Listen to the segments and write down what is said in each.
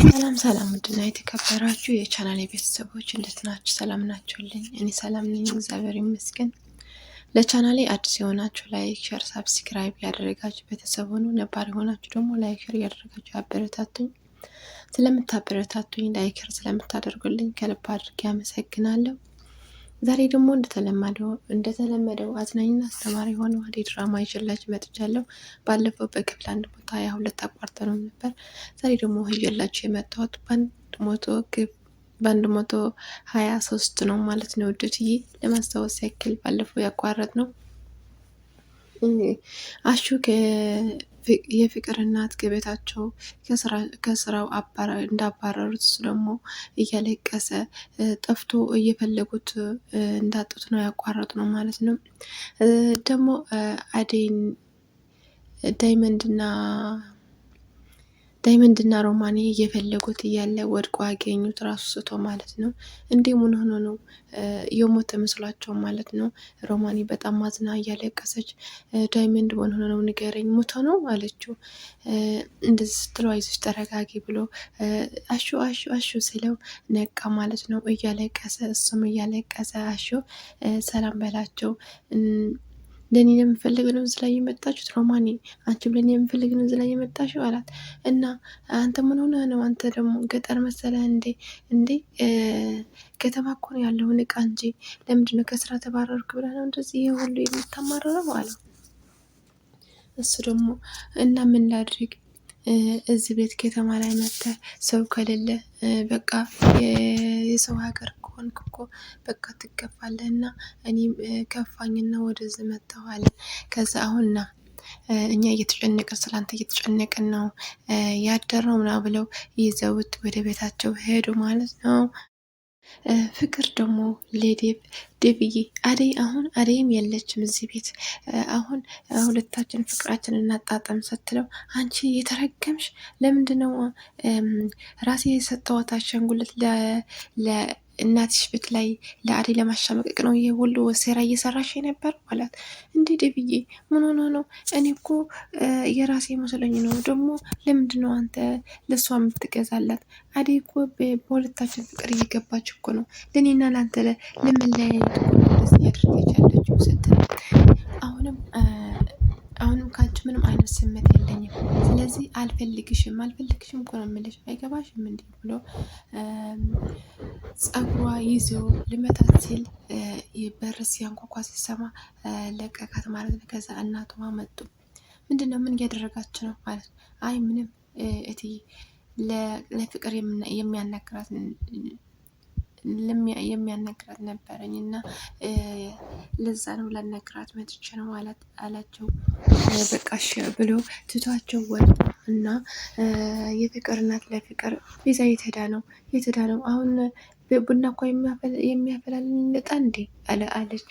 ሰላም ሰላም፣ ውድና የተከበራችሁ የቻናሌ ቤተሰቦች እንዴት ናችሁ? ሰላም ናችሁልኝ? እኔ ሰላም ነኝ፣ እግዚአብሔር ይመስገን። ለቻናሌ አዲስ የሆናችሁ ላይክ፣ ሸር፣ ሳብስክራይብ ያደረጋችሁ ቤተሰብ ሆኑ። ነባር የሆናችሁ ደግሞ ላይክ፣ ሸር ያደረጋችሁ አበረታቱኝ። ስለምታበረታቱኝ ላይክ፣ ሸር ስለምታደርጉልኝ ከልብ አድርጌ አመሰግናለሁ። ዛሬ ደግሞ እንደተለመደው አዝናኝና አስተማሪ የሆነው አደይ ድራማ ይዤላችሁ መጥቻለሁ። ባለፈው በክፍል 122 አቋርጠነው ነበር። ዛሬ ደግሞ ይዤላችሁ የመጣሁት በ123 ነው ማለት ነው ውዶችዬ። ለማስታወስ ያክል ባለፈው ያቋረጥ ነው አሹ የፍቅር እናት ከቤታቸው ከስራው እንዳባረሩት እሱ ደግሞ እያለቀሰ ጠፍቶ እየፈለጉት እንዳጡት ነው ያቋረጥ ነው ማለት ነው። ደግሞ አደይን ዳይመንድ እና ሮማኔ እየፈለጉት እያለ ወድቆ አገኙት፣ ራሱ ስቶ ማለት ነው። እንዴ ምን ሆኖ ነው የሞተ መስሏቸው ማለት ነው። ሮማኔ በጣም ማዝና እያለቀሰች ዳይመንድ ምን ሆኖ ነው ንገረኝ፣ ሞቶ ነው አለችው። እንደዚህ ስትለው አይዞሽ ተረጋጊ ብሎ አሹ አሹ አሹ ሲለው ነቃ ማለት ነው። እያለቀሰ እሱም እያለቀሰ አሹ ሰላም በላቸው ለኔ የምፈልግ ነው እዚህ ላይ የመጣችሁት ሮማኔ፣ አንቺም ለኔ የምፈልግ ነው እዚህ ላይ የመጣሽው አላት። እና አንተ ምን ሆነህ ነው? አንተ ደግሞ ገጠር መሰለህ እንዴ ከተማ እኮ ነው ያለው ንቃ እንጂ ለምንድነው ከስራ ተባረርክ ብለህ ነው እንደዚህ ይሄ ሁሉ የምታማርረው አለው። እሱ ደግሞ እና ምን ላድርግ እዚህ ቤት ከተማ ላይ መጥተህ ሰው ከሌለ በቃ የሰው ሀገር ከሆንክ እኮ በቃ ትገፋለህ እና እኔም ከፋኝና ወደዚህ መጥተዋል። ከዛ አሁንና እኛ እየተጨነቅን ስላንተ እየተጨነቅን ነው ያደርነው ምናምን ብለው ይዘውት ወደ ቤታቸው ሄዱ ማለት ነው። ፍቅር ደግሞ ዴብዬ አደይም የለችም እዚህ ቤት አሁን ሁለታችን ፍቅራችን እናጣጠም ስትለው አንቺ የተረገምሽ ለምንድን ነው ራሴ የሰጠኋት አሻንጉሊት ለእናትሽ ቤት ላይ ለአደይ ለማሻመቀቅ ነው ይሄ ሁሉ ሴራ እየሰራሽ የነበር ማለት እንዴ ዴብዬ ምን ሆኖ ነው? እኔ እኮ የራሴ መስሎኝ ነው። ደግሞ ለምንድን ነው አንተ ለእሷ የምትገዛላት? አደይ እኮ በሁለታችን ፍቅር እየገባች እኮ ነው። ለእኔና ለአንተ ለመለያየት ደስ እያደረገች ያለችው ስትል አሁንም ከአንቺ ምንም አይነት ስሜት የለኝም። ስለዚህ አልፈልግሽም እኮ ነው የምልሽ፣ አይገባሽም እንዲህ ብሎ ጸጉሯ ይዞ ልመታት ሲል በር ሲያንኳኳ ሲሰማ ለቀቃት ማለት ነው። ከዛ እናቷ መጡ። ምንድነው ምን እያደረጋችሁ ነው ማለት ነው። አይ ምንም እትዬ ለፍቅር የሚያናግራት ነበረኝ እና ለዛ ነው ላናግራት መጥቼ ነው አላቸው። በቃሽ ብሎ ትቷቸው ወጣ እና የፍቅር እናት ለፍቅር ቤዛ የት ሄዳ ነው አሁን ቡና እኮ የሚያፈላልኝ ልጣ እንዴ አለች።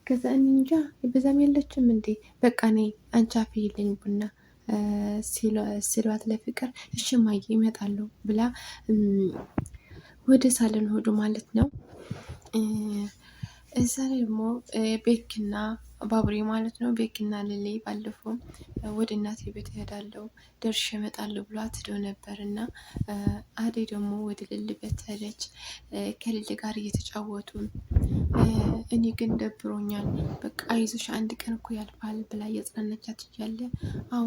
ከዛ እንጃ በዛም የለችም እንዴ በቃ ነይ አንቺ አፍይልኝ ቡና ሲሏት ለፍቅር እሺ እማዬ እመጣለሁ ብላ ወደ ሳሎን ሆዱ ማለት ነው። እዛ ደግሞ ቤኪና ባቡሬ ማለት ነው። ቤኪና ሊሊ ባለፈው ወደ እናቴ ቤት እሄዳለሁ ደርሼ እመጣለሁ ብሏት ሄዶ ነበር እና አደይ ደግሞ ወደ ሊሊ ቤት ሄደች። ከሊሊ ጋር እየተጫወቱ እኔ ግን ደብሮኛል፣ በቃ አይዞሽ አንድ ቀን እኮ ያልፋል ብላ እያጽናነቻት እያለ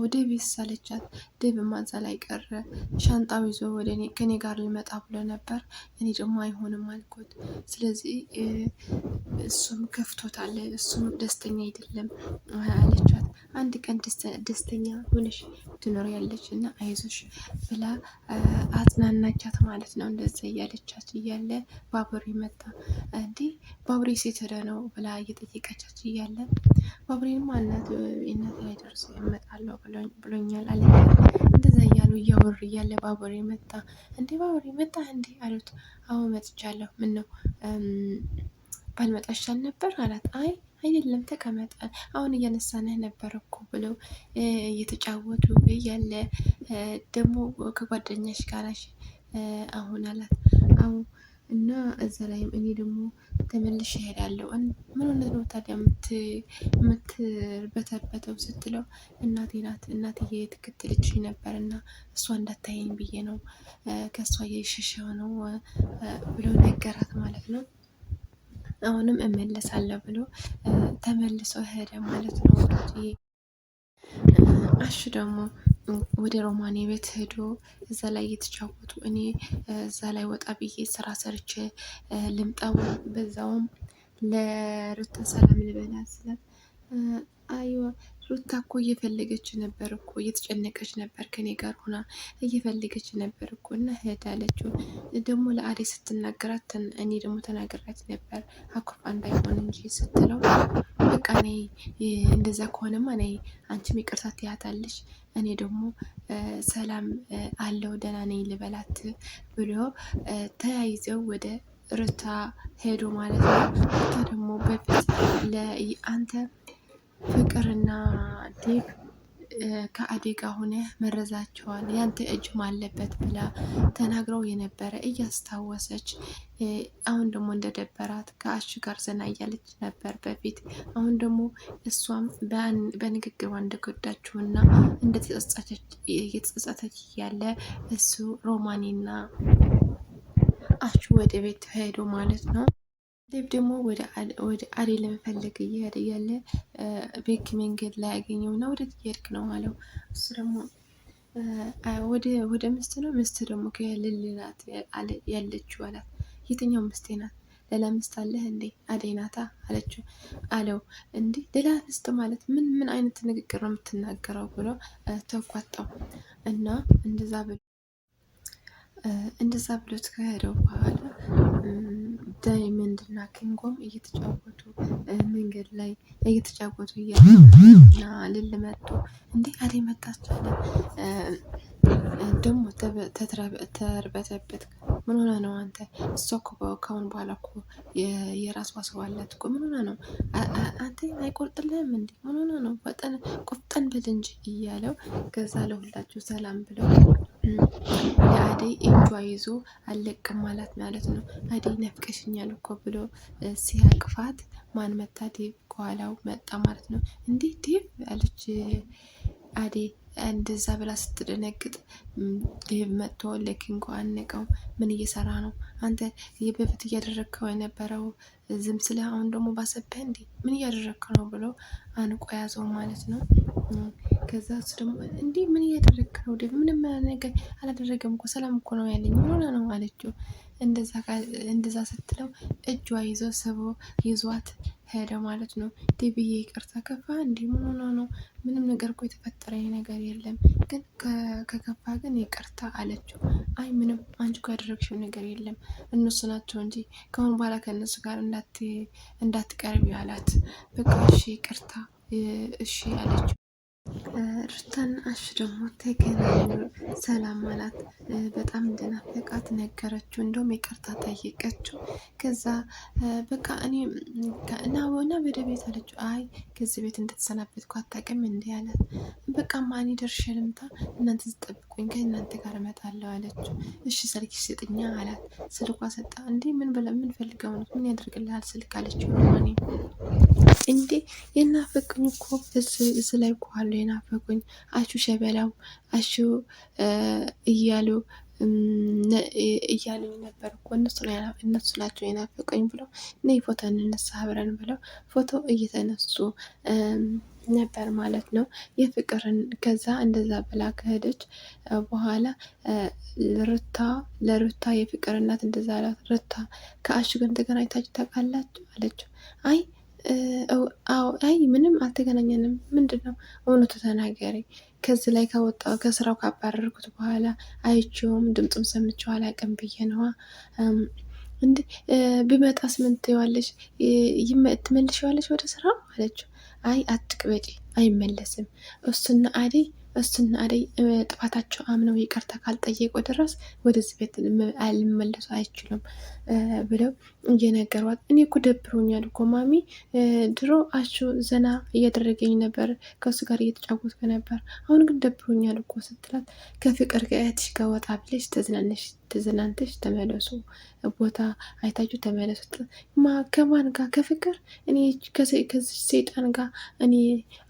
ወደ ቤት ሳለቻት ደብ ማዛ ላይ ቀረ። ሻንጣው ይዞ ወደ ከኔ ጋር ልመጣ ብሎ ነበር፣ እኔ ደግሞ አይሆንም አልኩት። ስለዚህ እሱም ከፍቶታል፣ እሱም ደስተኛ አይደለም አለቻት። አንድ ቀን ደስተኛ ሆነሽ ትኖሪያለሽ እና አይዞሽ ብላ አጽናናቻት ማለት ነው። እንደዛ እያለቻት እያለ ባቡሬ መጣ። እንዴ ባቡሬ ሴት ሄደ ነው ብላ እየጠየቀቻት እያለ ባቡሬማ እናት ላይ ደርሶ እመጣለሁ ብሎኛል አለቻት። እንደዛ እያሉ እያወሩ እያለ ባቡሬ መጣ። እንዴ ባቡሬ መጣ እንዴ አሉት። አዎ መጥቻለሁ። ምን ነው ባልመጣ ይሻል ነበር አላት። አይ አይደለም ተቀመጠ፣ አሁን እያነሳንህ ነበር እኮ ብለው እየተጫወቱ እያለ ደግሞ ከጓደኛሽ ጋራሽ አሁን አላት። አዎ እና እዛ ላይም እኔ ደግሞ ተመልሼ እሄዳለሁ። ምን ሆነህ ነው ታዲያ የምትርበተበተው ስትለው እናቴ ናት እናትዬ ትከተለች ነበር እና እሷ እንዳታየኝ ብዬ ነው ከእሷ እየሸሸው ነው ብሎ ነገራት ማለት ነው። አሁንም እመለሳለሁ ብሎ ተመልሶ ሄደ ማለት ነው። አሹ ደግሞ ወደ ሮማኔ ቤት ሄዶ እዛ ላይ እየተጫወቱ እኔ እዛ ላይ ወጣ ብዬ ስራ ሰርቼ ልምጣው በዛውም ለሩታ ሰላም ልበላት ስላት አይዋ ሩታ እኮ እየፈለገች ነበር እኮ እየተጨነቀች ነበር ከኔ ጋር ሆና እየፈለገች ነበር እኮ እና ሄዳለችው ደግሞ ለአዴ ስትናገራት እኔ ደግሞ ተናገራት ነበር አኩርፋ እንዳይሆን እንጂ ስትለው በቃ እኔ እንደዛ ከሆነማ እኔ አንቺም ይቅርታ ትያታለሽ እኔ ደግሞ ሰላም አለው ደህና ነኝ ልበላት ብሎ ተያይዘው ወደ ሩታ ሄዶ ማለት ነው። ሩታ ደግሞ በፊት ለአንተ ፍቅርና ዴቭ ከአዴጋ ሆነ መረዛቸዋል ያንተ እጅም አለበት ብላ ተናግረው የነበረ እያስታወሰች አሁን ደግሞ እንደደበራት ከአሹ ጋር ዘና እያለች ነበር በፊት። አሁን ደግሞ እሷም በንግግሯ እንደጎዳችውና እየተጸጸተች ያለ እሱ ሮማኔና አሹ ወደ ቤት ሄዶ ማለት ነው። ዴቭ ደግሞ ወደ አዴ ለመፈለግ እየሄደ እያለ ቤኪ መንገድ ላይ ያገኘው እና ወደ ትሄድክ ነው አለው። እሱ ደግሞ ወደ ምስት ነው ምስት ደግሞ ከልልናት ያለችው አላት። የትኛው ምስቴ ናት? ሌላ ምስት አለህ እንዴ? አደይ ናታ አለችው አለው። እንዴ ሌላ ምስት ማለት ምን አይነት ንግግር ነው የምትናገረው ብሎ ተቆጣው እና እንደዛ ብሎት ከሄደው በኋላ ዳይመንድ እና ኪንጎም እየተጫወቱ መንገድ ላይ እየተጫወቱ እያና ልል መጡ። እንዴ አደይ መጣች አለ። ደግሞ ተርበተበት ምን ሆነ ነው አንተ? እሷ እኮ ካሁን በኋላ እኮ የራሷ ሰው አላት እኮ ምን ሆነ ነው አንተ አይቆርጥልህም እንዴ? ምን ሆነ ነው? ፈጠን ቆፍጠን ብል እንጂ እያለው ከዛ ለሁላችሁ ሰላም ብለው የአደይ እጇ ይዞ አለቅም ማለት ነው። አደይ ነፍቀሽኛል እኮ ብሎ ሲያቅፋት ማን መታ? ዴቭ ከኋላው መጣ ማለት ነው። እንዴ ዴቭ አለች አደይ እንደዛ ብላ ስትደነግጥ ዴቭ መጥቶ ለኪንጎ አነቀው። ምን እየሰራ ነው አንተ? በፊት እያደረግከው የነበረው ዝም ስለ አሁን ደግሞ ባሰብህ እንዴ? ምን እያደረግከው ነው ብሎ አንቆ ያዘው ማለት ነው። ከዛ እሱ ደግሞ እንዴ ምን እያደረግክ ነው ዴቭ? ምንም ነገር አላደረገም እኮ ሰላም እኮ ነው ያለኝ ምን ሆነ ነው አለችው። እንደዛ ስትለው እጇ ይዞ ስቦ ይዟት ሄደ ማለት ነው። ዴብዬ ይቅርታ ከፋ እንዲህ ምን ሆነ ነው? ምንም ነገር እኮ የተፈጠረ ነገር የለም ግን ከከፋ ግን ይቅርታ አለችው። አይ ምንም አንቺ እኮ ያደረግሽው ነገር የለም እነሱ ናቸው እንጂ ከአሁን በኋላ ከእነሱ ጋር እንዳትቀርቢ አላት። በቃ እሺ ይቅርታ እሺ አለችው። ሩታና አሹ ደግሞ ተገናኙ። ሰላም አላት። በጣም እንደናፈቃት ነገረችው። እንደውም ይቅርታ ጠየቀችው። ከዛ በቃ እኔ እና ወደ ቤት አለችው። አይ ከዚህ ቤት እንደተሰናበትኩ አታውቅም እንዲህ አላት። በቃ ማን ደርሼ ልምጣ እናንተ ስጠብቁኝ ከእናንተ ጋር እመጣለሁ አለችው። እሺ ስልክ ስጥኛ አላት። ስልኳ ሰጣ። እንዴ ምን ፈልገው ነው ምን ያደርግልሃል ስልክ አለችው። ሮማኔ እንዴ የናፈቁኝ እኮ እዚ ላይ እኮ አሉ የናፈቁኝ አሹ ሸበላው አሹ እያሉ ነበር እኮ እነሱ ናቸው የናፈቁኝ ብለው ነይ ፎቶ እንነሳ አብረን ብለው ፎቶ እየተነሱ ነበር ማለት ነው። የፍቅርን ከዛ እንደዛ ብላ ከሄደች በኋላ ለሩታ የፍቅር እናት እንደዛ አላት። ሩታ ከአሹ ጋር ተገናኝታችሁ ታውቃላችሁ አለችው። አይ ምንም አልተገናኘንም። ምንድን ነው እውነቱ ተናገሪ። ከዚህ ላይ ከስራው ካባረርኩት በኋላ አይቼውም ድምፁም ሰምቼው አላውቅም ብዬ ነዋ። እንዴ ቢመጣስ ምን ትይዋለሽ? ትመልሺዋለሽ ወደ ስራው አለችው። አይ አትቅበጪ አይመለስም። እሱና አደይ እሱና አደይ ጥፋታቸው አምነው ይቅርታ ካልጠየቁ ድረስ ወደዚህ ቤት ልመለሱ አይችሉም ብለው እየነገሯት፣ እኔ እኮ ደብሮኛል እኮ ማሚ፣ ድሮ አሹ ዘና እያደረገኝ ነበር፣ ከእሱ ጋር እየተጫወትኩ ነበር፣ አሁን ግን ደብሮኛል እኮ ስትላት፣ ከፍቅር ከእህትሽ ጋር ወጣ ብለሽ ተዝናንተሽ ተመለሱ፣ ቦታ አይታችሁ ተመለሱ። ከማን ጋር? ከፍቅር? እኔ ከዚህ ሰይጣን ጋር እኔ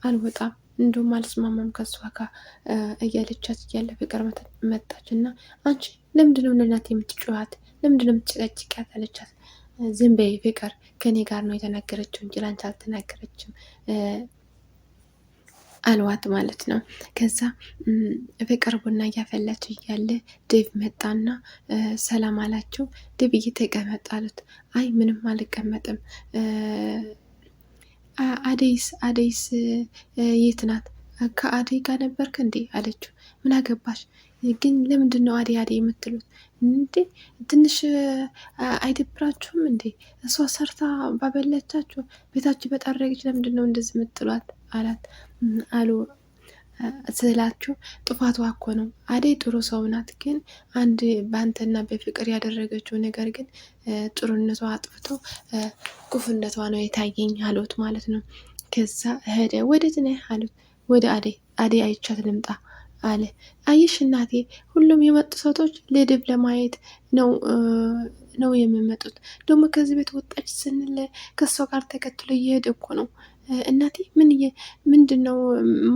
አልወጣም፣ እንደውም አልስማማም ከሷ ጋር እያለቻት እያለ ፍቅር መጣች እና አንቺ ለምንድነው ለእናት የምትጮኋት? ለምንድነው የምትጨቀጭቂያት? አለቻት። ዝም በይ ፍቅር፣ ከኔ ጋር ነው የተናገረችው እንጂ ላንቺ አልተናገረችም አልዋት ማለት ነው። ከዛ ፍቅር ቡና እያፈላች እያለ ዴቭ መጣና ሰላም አላቸው። ዴቭ እየተቀመጥ አሉት። አይ ምንም አልቀመጥም፣ አደይስ የት ናት? ከአደይ ጋር ነበርክ እንዴ አለችው። ምን አገባሽ ግን? ለምንድን ነው አደይ አደይ የምትሉት እንዴ? ትንሽ አይደብራችሁም እንዴ? እሷ ሰርታ ባበለቻችሁ ቤታችሁ በጠረገች ለምንድን ነው እንደዚህ የምትሏት አላት አሉ ስላችሁ። ጥፋቷ እኮ ነው። አደይ ጥሩ ሰው ናት፣ ግን አንድ በአንተና በፍቅር ያደረገችው ነገር ግን ጥሩነቷ አጥፍቶ ክፉነቷ ነው የታየኝ አሉት ማለት ነው። ከዛ ሄደ። ወዴት ነህ አሉት። ወደ አደይ አይቻት ልምጣ አለ። አይሽ እናቴ፣ ሁሉም የመጡ ሰዎች ለድብ ለማየት ነው የሚመጡት። ደግሞ ከዚህ ቤት ወጣች ስንል ከሷ ጋር ተከትሎ እየሄደ እኮ ነው እናቴ። ምንድን ነው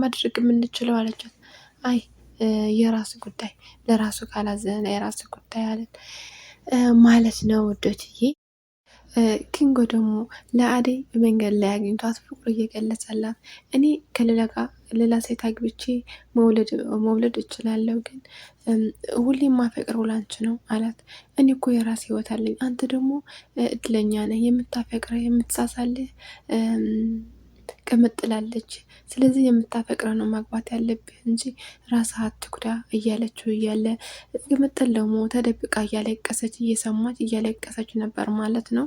ማድረግ የምንችለው አለቻት። አይ የራሱ ጉዳይ፣ ለራሱ ካላዘነ የራሱ ጉዳይ አለን ማለት ነው ውዶችዬ። ኪንጎ ደግሞ ለአደይ በመንገድ ላይ አግኝቷት ፍቅሩ እየገለጸላት፣ እኔ ከሌላ ሴት አግብቼ መውለድ እችላለሁ፣ ግን ሁሌም ማፈቅረው ላንቺ ነው አላት። እኔ እኮ የራስ ህይወት አለኝ፣ አንተ ደግሞ እድለኛ ነህ፣ የምታፈቅረ የምትሳሳልህ ቅምጥላለች። ስለዚህ የምታፈቅረ ነው ማግባት ያለብህ እንጂ ራስህ አትጉዳ እያለችው እያለ ቅምጥል ደግሞ ተደብቃ እያለቀሰች እየሰማች እያለቀሰች ነበር ማለት ነው።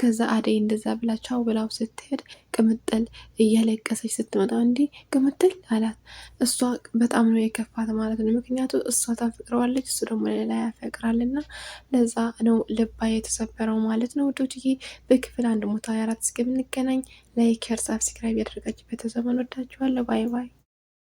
ከዛ አደይ እንደዛ ብላቻው ብላው ስትሄድ ቅምጥል እያለቀሰች ስትመጣ እንዲህ ቅምጥል አላት። እሷ በጣም ነው የከፋት ማለት ነው። ምክንያቱ እሷ ታፈቅረዋለች፣ እሱ ደግሞ ሌላ ያፈቅራልና ለዛ ነው ልባ የተሰበረው ማለት ነው። ውዶችዬ በክፍል 124 እስከምንገናኝ ላይክ፣ ሸር፣ ሳብስክራይብ ያደረጋችሁ ቤተሰብ ወዳችኋለሁ። ባይ ባይ።